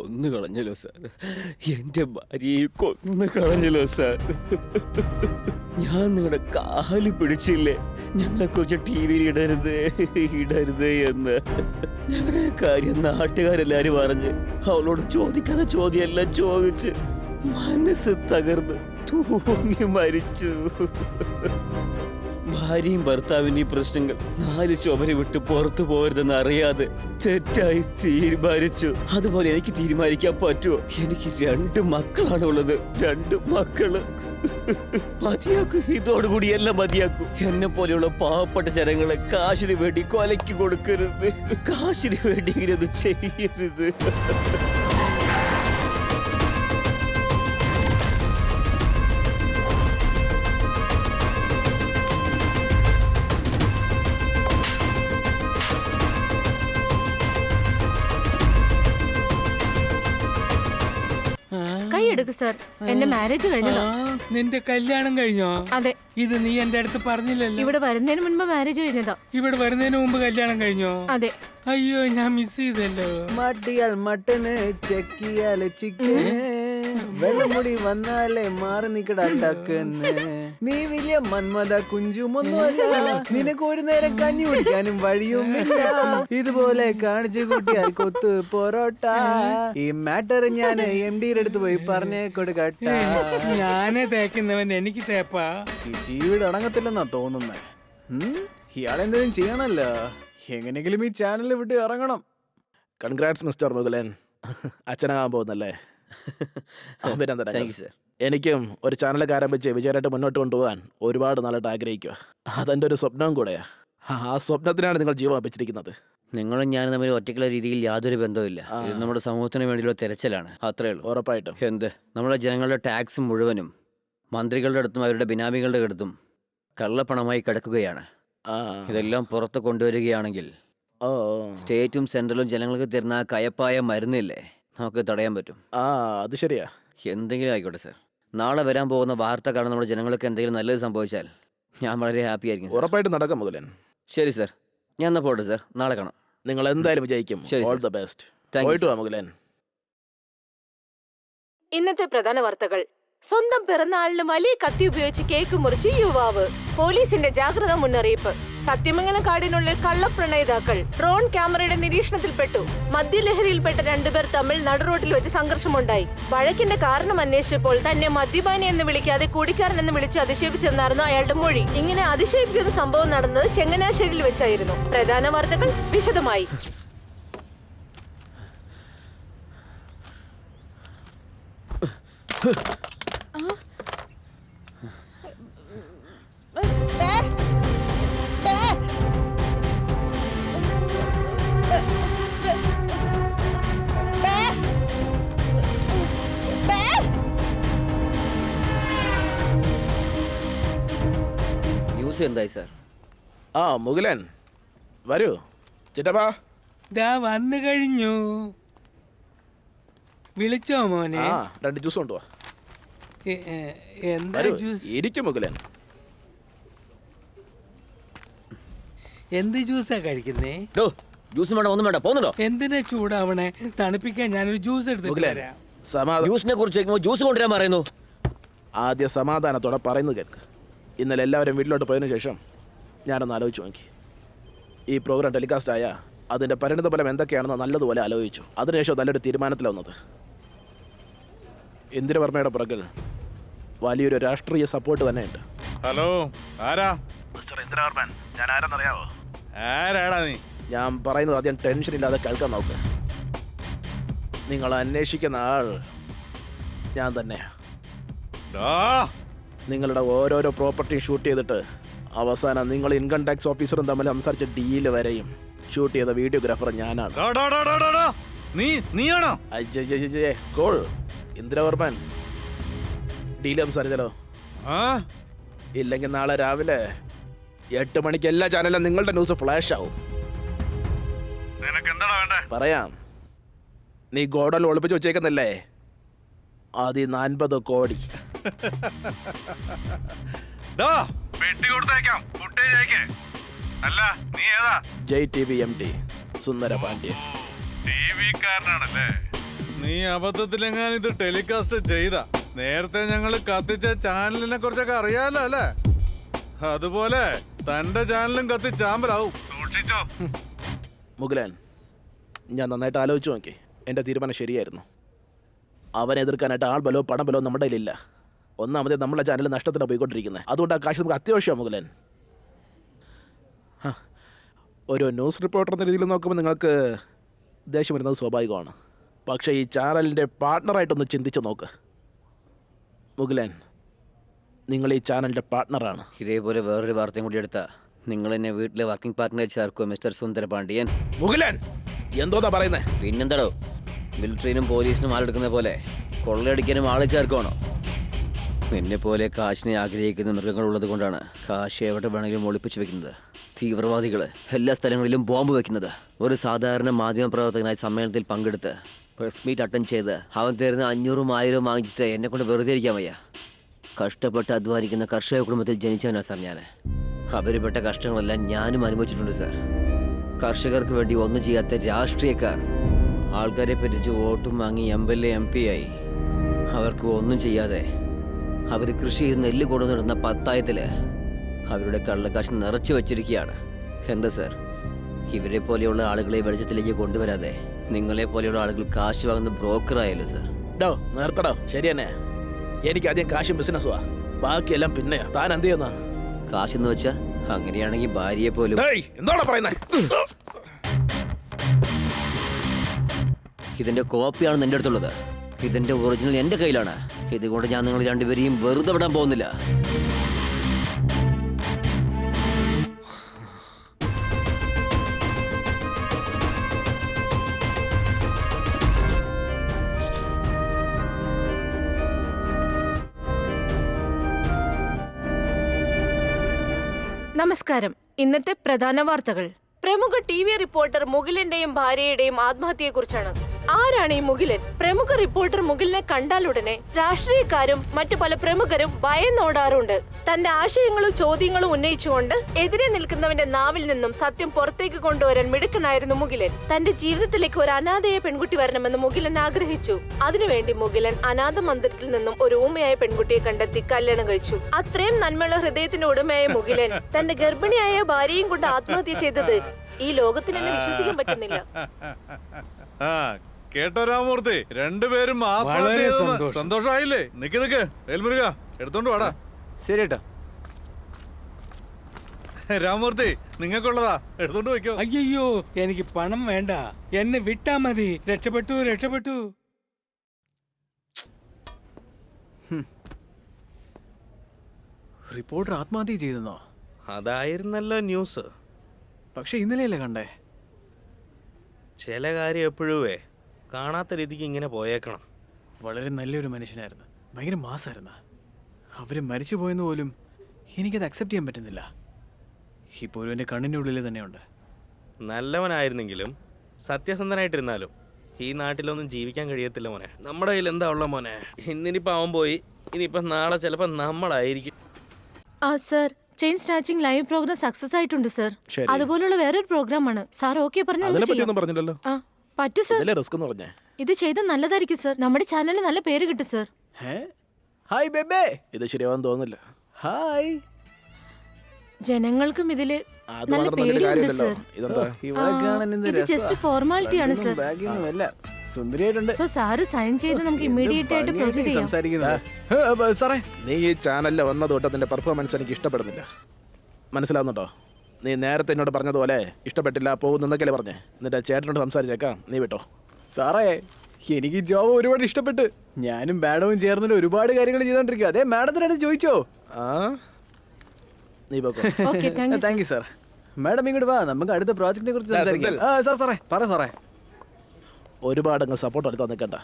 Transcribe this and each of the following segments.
കൊന്നു കളഞ്ഞല്ലോ സാർ. എന്റെ ഭാര്യയെ കൊന്നു കളഞ്ഞല്ലോ സാർ. ഞാൻ നിങ്ങളുടെ കാല് പിടിച്ചില്ലേ, ഞങ്ങളെക്കുറിച്ച് TV-യിൽ ഇടരുത് എന്ന്. ഞങ്ങളുടെ കാര്യം നാട്ടുകാരെല്ലാരും പറഞ്ഞ് അവളോട് ചോദിക്കാതെ ചോദ്യമെല്ലാം ചോദിച്ച് മനസ്സ് തകർന്ന് തൂങ്ങി മരിച്ചു. ഭാര്യയും ഭർത്താവിന്റെയും പ്രശ്നങ്ങൾ 4 ചുമര് വിട്ട് പുറത്തു പോകരുതെന്ന് അറിയാതെ തെറ്റായി തീരുമാനിച്ചു. അതുപോലെ എനിക്ക് തീരുമാനിക്കാൻ പറ്റുമോ? എനിക്ക് 2 മക്കളാണ് ഉള്ളത്. 2 മക്കള്. മതിയാക്കൂ, ഇതോടുകൂടി എല്ലാം മതിയാക്കൂ. എന്നെ പോലെയുള്ള പാവപ്പെട്ട ജനങ്ങളെ കാശിന് വേണ്ടി കൊലയ്ക്ക് കൊടുക്കരുത്. കാശിന് വേണ്ടി ഇങ്ങനെ ഒന്നും ചെയ്യരുത്. സാർ, എന്റെ മാരേജ് കഴിഞ്ഞതാ. നിന്റെ കല്യാണം കഴിഞ്ഞോ? അതെ. ഇത് നീ എന്റെ അടുത്ത് പറഞ്ഞില്ലല്ലോ. ഇവിടെ വരുന്നതിന് മുൻപ് മാരേജ് കഴിഞ്ഞതാ. ഇവിടെ വരുന്നതിന് മുമ്പ് കല്യാണം കഴിഞ്ഞോ? അതെ. അയ്യോ, ഞാൻ മിസ് ചെയ്തല്ലോ. മട്ടിയാൽ മട്ടന്, ചെക്കിയാല് ചിക്കന്, വെള്ളമുടി വന്നാലേ മാറി നിക്കടണ്ടാക്കുന്ന്. നീ വലിയ മന്മത കുഞ്ചുമൊന്നുമല്ല, നിനക്ക് ഒരു നേരം കഞ്ഞി കുടിക്കാനും വഴിയുമില്ല. ഇതുപോലെ കാണിച്ചു കൂട്ടിയാൽ കൊത്ത് പൊറോട്ട. ഈ മാറ്റർ ഞാൻ MD അടുത്ത് പോയി പറഞ്ഞേ കൊടുക്കട്ട. ഞാനേ തേക്കുന്നവൻ, എനിക്ക് തേപ്പാ. ഈ ജീവിതം അടങ്ങത്തില്ലെന്നാ തോന്നുന്നേ. ഇയാളെന്തെങ്കിലും ചെയ്യണല്ലോ. എങ്ങനെങ്കിലും ഈ ചാനൽ വിട്ട് ഇറങ്ങണം. കൺഗ്രാറ്റ്സ് മിസ്റ്റർ മുകുലൻ, അച്ഛനാകാൻ പോകുന്നല്ലേ? എനിക്കും ഒരു ചാനലൊക്കെ ആരംഭിച്ച് വിജയമായിട്ട് മുന്നോട്ട് കൊണ്ടുപോകാൻ ഒരുപാട് നാളായിട്ട് ആഗ്രഹിക്കുക. അതെൻ്റെ ഒരു സ്വപ്നവും കൂടെയാ. ആ സ്വപ്നത്തിനാണ് നിങ്ങൾ ജീവൻ അർപ്പിച്ചിരിക്കുന്നത്. നിങ്ങളും ഞാനും തമ്മിൽ ഒറ്റയ്ക്കുള്ള രീതിയിൽ യാതൊരു ബന്ധവുമില്ല. ഇത് നമ്മുടെ സമൂഹത്തിന് വേണ്ടിയുള്ള തെരച്ചിലാണ്, അത്രേ ഉള്ളൂ. ഉറപ്പായിട്ടും. എന്ത്, നമ്മുടെ ജനങ്ങളുടെ ടാക്സ് മുഴുവനും മന്ത്രികളുടെ അടുത്തും അവരുടെ ബിനാമികളുടെ അടുത്തും കള്ളപ്പണമായി കിടക്കുകയാണ്. ഇതെല്ലാം പുറത്ത് കൊണ്ടുവരികയാണെങ്കിൽ സ്റ്റേറ്റും സെൻട്രലും ജനങ്ങൾക്ക് തരുന്ന കയപ്പായ മരുന്നില്ലേ, നമുക്ക് തടയാൻ പറ്റും. അത് ശരിയാ. എന്തെങ്കിലും ആയിക്കോട്ടെ സാർ. നാളെ വരാൻ പോകുന്ന വാർത്ത കാരണം നമ്മുടെ ജനങ്ങൾക്ക് എന്തെങ്കിലും നല്ലത് സംഭവിച്ചാൽ ഞാൻ വളരെ ഹാപ്പി ആയിരിക്കും. ഉറപ്പായിട്ടും നടക്കാം മുകുലൻ. ശരി സാർ, ഞാൻ എന്നാ പോട്ടെ സാർ. നാളെ കാണാം. നിങ്ങൾ എന്തായാലും വിജയിക്കും. All the best. പോയിട്ട് വാ മുകുലൻ. ഇന്നത്തെ പ്രധാന വാർത്തകൾ. സ്വന്തം പിറന്നാളിന് വലിയ കത്തി ഉപയോഗിച്ച് കേക്ക് മുറിച്ച് യുവാവ്. പോലീസിന്റെ ജാഗ്രത മുന്നറിയിപ്പ്. സത്യമംഗലം കാടിനുള്ളിൽ കള്ളപ്രണയിതാക്കൾ. ഡ്രോൺ ക്യാമറയുടെ നിരീക്ഷണത്തിൽപ്പെട്ടു. മദ്യലഹരിയിൽപ്പെട്ട 2 പേർ തമ്മിൽ നടുറോട്ടിൽ വെച്ച് സംഘർഷമുണ്ടായി. വഴക്കിന്റെ കാരണം അന്വേഷിച്ചപ്പോൾ തന്നെ മദ്യപാനി എന്ന് വിളിക്കാതെ കുടിക്കാരൻ എന്ന് വിളിച്ച് അധിക്ഷേപിച്ചെന്നായിരുന്നു അയാളുടെ മൊഴി. ഇങ്ങനെ അധിക്ഷേപിക്കുന്ന സംഭവം നടന്നത് ചങ്ങനാശ്ശേരിയിൽ വെച്ചായിരുന്നു. പ്രധാന വാർത്തകൾ വിശദമായി. ന്യൂസ് എന്തായി സാർ? മുകുലൻ വരൂ ചിറ്റപ്പാ. ദാ വന്നു കഴിഞ്ഞു. വിളിച്ചോ മോനെ? 2 ജ്യൂസ് കൊണ്ടുവാ. എന്താ ജ്യൂസ്? ഇരിക്കും മുകുലൻ. എന്ത് ജ്യൂസാ കഴിക്കുന്നേ? ജ്യൂസ് വേണ്ട, ഒന്നും വേണ്ട, പോകുന്നുണ്ടോ? എന്തിനാ ചൂടാവണേ? തണുപ്പിക്കാൻ ഞാനൊരു ജ്യൂസ് എടുത്തിട്ട് തരാം. ജ്യൂസിനെ കുറിച്ച് ജ്യൂസ് കൊണ്ടുവരാൻ പറയുന്നു. ആദ്യ സമാധാനത്തോടെ പറയുന്നത് കേൾക്ക്. ഇന്നലെ എല്ലാവരും വീട്ടിലോട്ട് പോയതിനു ശേഷം ഞാനൊന്ന് ആലോചിച്ച് നോക്കി. ഈ പ്രോഗ്രാം ടെലികാസ്റ്റ് ആയ അതിൻ്റെ പരിണിത ഫലം എന്തൊക്കെയാണെന്ന് നല്ലതുപോലെ ആലോചിച്ചു. അതിനുശേഷം നല്ലൊരു തീരുമാനത്തിലാവുന്നത്. ഇന്ദിരവർമ്മയുടെ പുറകിൽ വലിയൊരു രാഷ്ട്രീയ സപ്പോർട്ട് തന്നെയുണ്ട്. ഹലോ, ആരാ? മിസ്റ്റർ ഇന്ദിരവർമ്മൻ, ഞാൻ ആരെന്നറിയാവോ? ആരാടാ നീ? ഞാൻ പറയുന്നത് ആദ്യം ടെൻഷൻ ഇല്ലാതെ കേൾക്കാൻ നോക്ക്. നിങ്ങൾ അന്വേഷിക്കുന്ന ആൾ ഞാൻ തന്നെയാ. നിങ്ങളുടെ ഓരോരോ പ്രോപ്പർട്ടി ഷൂട്ട് ചെയ്തിട്ട് അവസാനം നിങ്ങൾ ഇൻകം ടാക്സ് ഓഫീസറും തമ്മിൽ സംസാരിച്ച ഡീല് വരെയും ഷൂട്ട് ചെയ്ത വീഡിയോഗ്രാഫർ ഞാനാണ്. നീയാണോ? കോൾ ഇന്ദിരവർമ്മൻ, ഡീല് സംസാരിച്ചാലോ? ഇല്ലെങ്കിൽ നാളെ രാവിലെ 8 മണിക്ക് എല്ലാ ചാനലിലും നിങ്ങളുടെ ന്യൂസ് ഫ്ലാഷ് ആവും. പറയാം. നീ ഗോഡൽ ഒളിപ്പിച്ച് വെച്ചേക്കുന്നല്ലേ, ആദ്യ 40 കോടി. ജയ് TV MD സുന്ദര പാണ്ഡ്യൻ. ടിവിക്കാരനാണല്ലേ? നീ അബദ്ധത്തിലെങ്ങാനും ഇത് ടെലികാസ്റ്റ് ചെയ്ത നേരത്തെ ഞങ്ങൾ കത്തിച്ച ചാനലിനെ കുറിച്ചൊക്കെ അറിയാലോ അല്ലേ? അതുപോലെ തന്റെ ചാനലും കത്തിച്ചാമ്പലാവും. മുകുലൻ, ഞാൻ നന്നായിട്ട് ആലോചിച്ച് നോക്കി. എൻ്റെ തീരുമാനം ശരിയായിരുന്നു. അവനെ എതിർക്കാനായിട്ട് ആൾബലോ പണബലോ നമ്മുടെ കയ്യിലില്ല. ഒന്നാമതേ നമ്മളെ ചാനൽ നഷ്ടത്തിലാണ് പോയിക്കൊണ്ടിരിക്കുന്നത്. അതുകൊണ്ട് ആ കാശ് നമുക്ക് അത്യാവശ്യമാണ് മുകുലൻ. ഒരു ന്യൂസ് റിപ്പോർട്ടർ എന്ന രീതിയിൽ നോക്കുമ്പോൾ നിങ്ങൾക്ക് ദേഷ്യം വരുന്നത് സ്വാഭാവികമാണ്. പക്ഷേ ഈ ചാനലിൻ്റെ പാർട്ട്ണറായിട്ടൊന്ന് ചിന്തിച്ച് നോക്ക് മുകുലൻ. നിങ്ങൾ ഈ ചാനലിൻ്റെ പാർട്ട്ണറാണ്. ഇതേപോലെ വേറൊരു വാർത്തയും കൂടി എടുത്താ നിങ്ങൾ എന്നെ വീട്ടിലെ വർക്കിംഗ് പാർട്ട്ണർ ചേർക്കോ മിസ്റ്റർ സുന്ദര പാണ്ഡ്യൻ? മുകുലൻ, എന്തോന്നാ പറയുന്നേ? പിന്നെന്താടോ, മിലിറ്ററിനും പോലീസിനും ആളെടുക്കുന്ന പോലെ കൊള്ളയടിക്കാനും ആളെ ചേർക്കണോ? എന്നെ പോലെ കാശിനെ ആഗ്രഹിക്കുന്ന മൃഗങ്ങളുള്ളത് കൊണ്ടാണ് കാശ് എവിടെ വേണമെങ്കിലും ഒളിപ്പിച്ചു വെക്കുന്നത്. തീവ്രവാദികൾ എല്ലാ സ്ഥലങ്ങളിലും ബോംബ് വെക്കുന്നത്. ഒരു സാധാരണ മാധ്യമപ്രവർത്തകനായി സമ്മേളനത്തിൽ പങ്കെടുത്ത് പ്രസ് മീറ്റ് അറ്റൻഡ് ചെയ്ത് അവൻ തരുന്ന 500ഉം 1000ഉം വാങ്ങിച്ചിട്ട് എന്നെ കൊണ്ട് വെറുതെ ഇരിക്കാൻ വയ്യ. കഷ്ടപ്പെട്ട് അധ്വാനിക്കുന്ന കർഷക കുടുംബത്തിൽ ജനിച്ചവനാണ് സാർ ഞാൻ. അവരുപെട്ട കഷ്ടങ്ങളെല്ലാം ഞാനും അനുഭവിച്ചിട്ടുണ്ട് സാർ. കർഷകർക്ക് വേണ്ടി ഒന്നും ചെയ്യാത്ത രാഷ്ട്രീയക്കാർ ആൾക്കാരെ പറ്റിച്ച് വോട്ടും വാങ്ങി MLA MP ആയി. അവർക്ക് ഒന്നും ചെയ്യാതെ അവർ കൃഷി ചെയ്ത് നെല്ല് കൊണ്ടുവന്നിടുന്ന പത്തായത്തില് അവരുടെ കള്ളക്കാശ് നിറച്ചു വച്ചിരിക്കുകയാണ്. എന്താ സാർ, ഇവരെ പോലെയുള്ള ആളുകളെ വെളിച്ചത്തിലേക്ക് കൊണ്ടുവരാതെ നിങ്ങളെ പോലെയുള്ള ആളുകൾ കാശ് വാങ്ങുന്ന ബ്രോക്കറായല്ലോ സാർ. ഡോ നിർത്തടോ. ശരി തന്നെ, എനിക്ക് ആദ്യം കാശും ബിസിനസ്സുവാ, ബാക്കിയെല്ലാം പിന്നെയാ. താൻ എന്ത് ചെയ്യുന്ന? കാശെന്ന് വെച്ചാ അങ്ങനെയാണെങ്കിൽ ഭാര്യയെ പോലും. എന്താണോ പറയുന്നത്? ഇതിന്റെ കോപ്പിയാണ് നിന്റെ അടുത്തുള്ളത്. ഇതിന്റെ ഒറിജിനൽ എന്റെ കയ്യിലാണ്. ഇതുകൊണ്ട് ഞാൻ നിങ്ങൾ രണ്ടുപേരെയും വെറുതെ വിടാൻ പോകുന്നില്ല. നമസ്കാരം. ഇന്നത്തെ പ്രധാന വാർത്തകൾ. പ്രമുഖ TV റിപ്പോർട്ടർ മുകിലന്റെയും ഭാര്യയുടെയും ആത്മഹത്യയെക്കുറിച്ചാണ്. ആരാണ് ഈ മുകിലൻ? പ്രമുഖ റിപ്പോർട്ടർ മുകിലിനെ കണ്ടാലുടനെ രാഷ്ട്രീയക്കാരും മറ്റു പല പ്രമുഖരും ഭയന്നോടാറുണ്ട്. തന്റെ ആശയങ്ങളും ചോദ്യങ്ങളും ഉന്നയിച്ചുകൊണ്ട് എതിരെ നിൽക്കുന്നവന്റെ നാവിൽ നിന്നും സത്യം പുറത്തേക്ക് കൊണ്ടുവരാൻ മിടുക്കനായിരുന്നു മുകിലൻ. തന്റെ ജീവിതത്തിലേക്ക് ഒരു അനാഥയായ പെൺകുട്ടി വരണമെന്ന് മുകിലൻ ആഗ്രഹിച്ചു. അതിനുവേണ്ടി മുകിലൻ അനാഥ മന്ദിരത്തിൽ നിന്നും ഒരു ഊമയായ പെൺകുട്ടിയെ കണ്ടെത്തി കല്യാണം കഴിച്ചു. അത്രയും നന്മയുള്ള ഹൃദയത്തിന്റെ ഉടമയായ മുകിലൻ തന്റെ ഗർഭിണിയായ ഭാര്യയും കൊണ്ട് ആത്മഹത്യ ചെയ്തത് ഈ ലോകത്തിന് എന്നെ വിശ്വസിക്കാൻ പറ്റുന്നില്ല. കേട്ടോ രാമൂർത്തി, രണ്ടുപേരും സന്തോഷമായില്ലേ? നിക്ക് വേൽമുരുക, എടുത്തോണ്ട് വാടാ. ശരി ഏട്ടാ. രാമൂർത്തി, നിങ്ങൾക്കുള്ളതാ, എടുത്തോണ്ട് വെക്കോ. അയ്യോ, എനിക്ക് പണം വേണ്ട, എന്നെ വിട്ടാ മതി. രക്ഷപ്പെട്ടു. റിപ്പോർട്ടർ ആത്മഹത്യ ചെയ്തെന്നോ? അതായിരുന്നല്ലോ ന്യൂസ്. പക്ഷെ ഇന്നലെയല്ലേ കണ്ടേ? ചില കാര്യം എപ്പോഴുവേ കാണാത്ത രീതിക്ക് ഇങ്ങനെ പോയേക്കണം. വളരെ നല്ലൊരു മനുഷ്യനായിരുന്നു, ഭയങ്കര മാസായിരുന്നു. അവര് മരിച്ചു പോയെന്ന് പോലും എനിക്കത് അക്സെപ്റ്റ് ചെയ്യാൻ പറ്റുന്നില്ല. ഇപ്പോഴും എൻ്റെ കണ്ണിൻ്റെ ഉള്ളിൽ തന്നെയുണ്ട്. നല്ലവനായിരുന്നെങ്കിലും സത്യസന്ധനായിട്ടിരുന്നാലും ഈ നാട്ടിലൊന്നും ജീവിക്കാൻ കഴിയത്തില്ല മോനെ. നമ്മുടെ കയ്യിൽ എന്താ ഉള്ള മോനെ? ഇന്നിനിപ്പോൾ അവൻ പോയി, ഇനിയിപ്പം നാളെ ചിലപ്പോൾ നമ്മളായിരിക്കും. Sir, chain snatching live programme success ആയിട്ടുണ്ട് സർ. ശരി. അതുപോലുള്ള വേറൊരു പ്രോഗ്രാമാണ് സാർ. ഓക്കെ അതിനെ പറ്റിയൊന്നും പറഞ്ഞില്ലല്ലോ. പറ്റൂ സർ. റിസ്ക് എന്ന് പറഞ്ഞേ. ഇത് ചെയ്താൽ നല്ലതായിരിക്കും സർ. നമ്മുടെ ചാനലിന് നല്ല പേര് കിട്ടും സർ. ഹായ് ബേബേ. ഇത് ശരിയാവാൻ തോന്നുന്നില്ല. ഹായ്. ജനങ്ങൾക്കും ഇതില് അത് നല്ല മാത്രം നോക്കിയിട്ട് പേടിയുണ്ട് കാര്യമില്ലല്ലോ. സർ. ഇതെന്താ? ഇവിടെ കാണാൻ എന്ത് ഇത് ജസ്റ്റ് ഫോർമാലിറ്റി ആണ് സർ. ബാഗിങ്ങും എല്ലാം സുന്ദരിയായിട്ടുണ്ട്. സോ സാറ് സൈൻ ചെയ്ത് നമുക്ക് ഇമ്മീഡിയറ്റ് ആയിട്ട് പ്രൊസീഡ് ചെയ്യാം. സംസാരിക്കുന്നത് സാറേ, നീ ഈ ചാനലിൽ വന്ന തൊട്ട് നിന്റെ പെർഫോമൻസ് എനിക്ക് ഇഷ്ടപ്പെടുന്നില്ല. മനസ്സിലാവുന്നുണ്ടോ? നീ നേരത്തെ എന്നോട് പറഞ്ഞതുപോലെ ഇഷ്ടപ്പെട്ടില്ല, പോകുന്നൊക്കെയല്ലേ പറഞ്ഞേ. എന്നിട്ട് ചേട്ടനോട് സംസാരിച്ചേക്കാം, നീ വിട്ടോ. സാറേ, എനിക്ക് ഈ ജോബ് ഒരുപാട് ഇഷ്ടപ്പെട്ട് ഞാനും മാഡവും ചേർന്നിട്ട് ഒരുപാട് കാര്യങ്ങൾ ചെയ്തോണ്ടിരിക്കുക. അതെ, മാഡത്തിനടുത്ത് ചോദിച്ചോ? നീ പോക്കോ. Okay, thank you sir. Madam ഇങ്ങോട്ട് വാ, നമുക്ക് അടുത്ത പ്രോജക്റ്റിനെ കുറിച്ച് സംസാരിക്കാം. സാറേ പറ സാറേ. ഒരുപാട് അങ്ങ് സപ്പോർട്ട് എടുത്താൽ നിൽക്കണ്ട.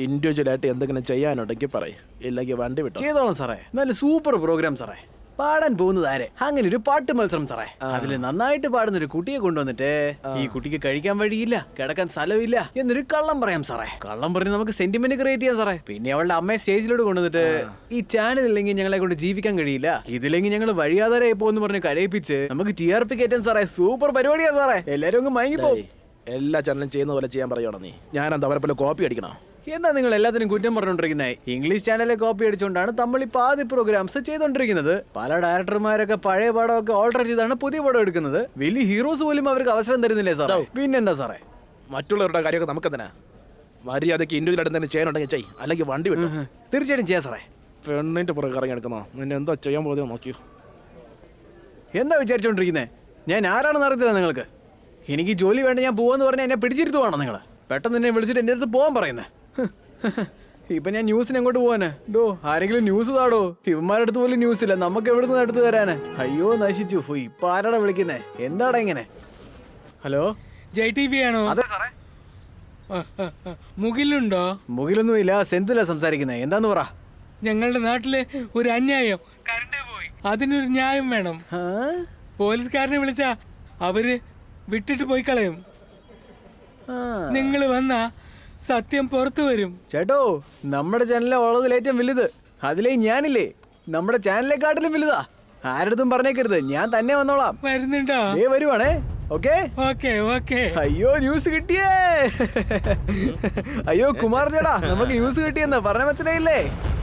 ഇൻഡിവിജ്വലായിട്ട് എന്തെങ്കിലും ചെയ്യാനുണ്ടെങ്കിൽ പറയും, ഇല്ലെങ്കിൽ വണ്ടി വിട്ടോ. ചെയ്തോളാം സാറേ. നല്ല സൂപ്പർ പ്രോഗ്രാം സാറേ. പാടാൻ പോകുന്നത് ആരെ? അങ്ങനെ ഒരു പാട്ട് മത്സരം സാറേ. അതിൽ നന്നായിട്ട് പാടുന്ന ഒരു കുട്ടിയെ കൊണ്ടുവന്നിട്ട് ഈ കുട്ടിക്ക് കഴിക്കാൻ വഴിയില്ല, കിടക്കാൻ സ്ഥലമില്ല എന്നൊരു കള്ളം പറയാം സാറേ. കള്ളം പറഞ്ഞ് നമുക്ക് സെന്റിമെന്റ് ക്രിയേറ്റ് ചെയ്യാം സാറേ. പിന്നെ അവളുടെ അമ്മയെ സ്റ്റേജിലോട്ട് കൊണ്ടുവന്നിട്ട് ഈ ചാനൽ ഇല്ലെങ്കിൽ ഞങ്ങളെ കൊണ്ട് ജീവിക്കാൻ കഴിയില്ല, ഇതില്ലെങ്കിൽ ഞങ്ങൾ വഴിയാധാരായി പോകുന്നു പറഞ്ഞ് കരയിപ്പിച്ച് നമുക്ക് TRP കയറ്റാൻ സാറേ. സൂപ്പർ പരിപാടിയാ സാറേ. എല്ലാരും അങ്ങ് മയങ്ങിപ്പോ. എല്ലാ ചാനലും ചെയ്യുന്ന പോലെ ചെയ്യാൻ പറയുകയാണോ നീ? ഞാനെന്താ അവരെ പോലെ കോപ്പി അടിക്കണോ? എന്താ നിങ്ങൾ എല്ലാത്തിനും കുറ്റം പറഞ്ഞുകൊണ്ടിരിക്കുന്നത്? ഇംഗ്ലീഷ് ചാനലിലെ കോപ്പി അടിച്ചുകൊണ്ടാണ് നമ്മൾ ഇപ്പോൾ ആദ്യ പ്രോഗ്രാംസ് ചെയ്തുകൊണ്ടിരിക്കുന്നത്. പല ഡയറക്ടർമാരൊക്കെ പഴയ പടമൊക്കെ ഓൾട്ടർ ചെയ്താണ് പുതിയ പടം എടുക്കുന്നത്. വലിയ ഹീറോസ് പോലും അവർക്ക് അവസരം തരുന്നില്ലേ സാറേ? പിന്നെന്താ സാറേ? മറ്റുള്ളവരുടെ കാര്യമൊക്കെ നമുക്കെന്തിനാ? മര്യാദയ്ക്ക് ഇൻഡിവിജ്വൽ ആയിട്ട് എന്തെങ്കിലും ചെയ്യാനുണ്ടെങ്കിൽ ചെയ്, അല്ലെങ്കിൽ വണ്ടി വിട്ടു. തീർച്ചയായിട്ടും ചെയ്യാം സാറേ. പെണ്ണിൻ്റെ പുറകെ ഇറങ്ങി എടുക്കുന്നോ? നിന്നെ എന്താ ചെയ്യാൻ പോകുന്നത് നോക്കിയോ? എന്താ വിചാരിച്ചോണ്ടിരിക്കുന്നത്? ഞാൻ ആരാണെന്ന് അറിയത്തില്ല നിങ്ങൾക്ക്. എനിക്ക് ജോലി വേണ്ട, ഞാൻ പോവാന്ന് പറഞ്ഞാൽ എന്നെ പിടിച്ചിരുത്തുവാണോ നിങ്ങൾ? പെട്ടെന്ന് എന്നെ വിളിച്ചിട്ട് എൻ്റെ അടുത്ത് പോകാൻ പറയുന്നത്. ഇപ്പൊ ഞാൻ ന്യൂസിന് എങ്ങോട്ട് പോവാന്? ഡോ ആരെങ്കിലും ന്യൂസ് താടോ. ഇവന്മാരുടെ അടുത്ത് പോലും ന്യൂസ് ഇല്ല, നമുക്ക് എവിടെ നിന്ന് എടുത്തു തരാന്? അയ്യോ നശിച്ചു. ഇപ്പൊ ആരാടാ വിളിക്കുന്നേ? എന്താടാ ഇങ്ങനെ? ഹലോ, ജയ് ടി വി ആണോ? അതെ സാറേ. മുകിലുണ്ടോ? മുകിലൊന്നും ഇല്ല, സെന്തിലാ സംസാരിക്കുന്നത്. എന്താന്ന് പറ. ഞങ്ങളുടെ നാട്ടില് ഒരു അന്യായം, കറണ്ട് പോയി, അതിനൊരു ന്യായം വേണം. ആ? പോലീസുകാരനെ വിളിച്ചാ അവര് വിട്ടിട്ട് പോയി കളയും. ആ. നിങ്ങൾ വന്നാ സത്യം പുറത്തു വരും. ചേട്ടോ, നമ്മുടെ ചാനലിലെ ഉള്ളതിൽ ഏറ്റവും വലുത്. അതിലേ ഞാനില്ലേ, നമ്മുടെ ചാനലിനെക്കാട്ടിലും വലുതാ. ആരടുത്തും പറഞ്ഞേക്കരുത്, ഞാൻ തന്നെ വന്നോളാം. വരുന്നുണ്ടോ? ദേ വരുവാണേ. Okay okay okay. അയ്യോ ന്യൂസ് കിട്ടിയേ. അയ്യോ കുമാർ ചേട്ടാ, നമുക്ക് ന്യൂസ് കിട്ടിയെന്ന് പറഞ്ഞ മനസ്സിലായില്ലേ?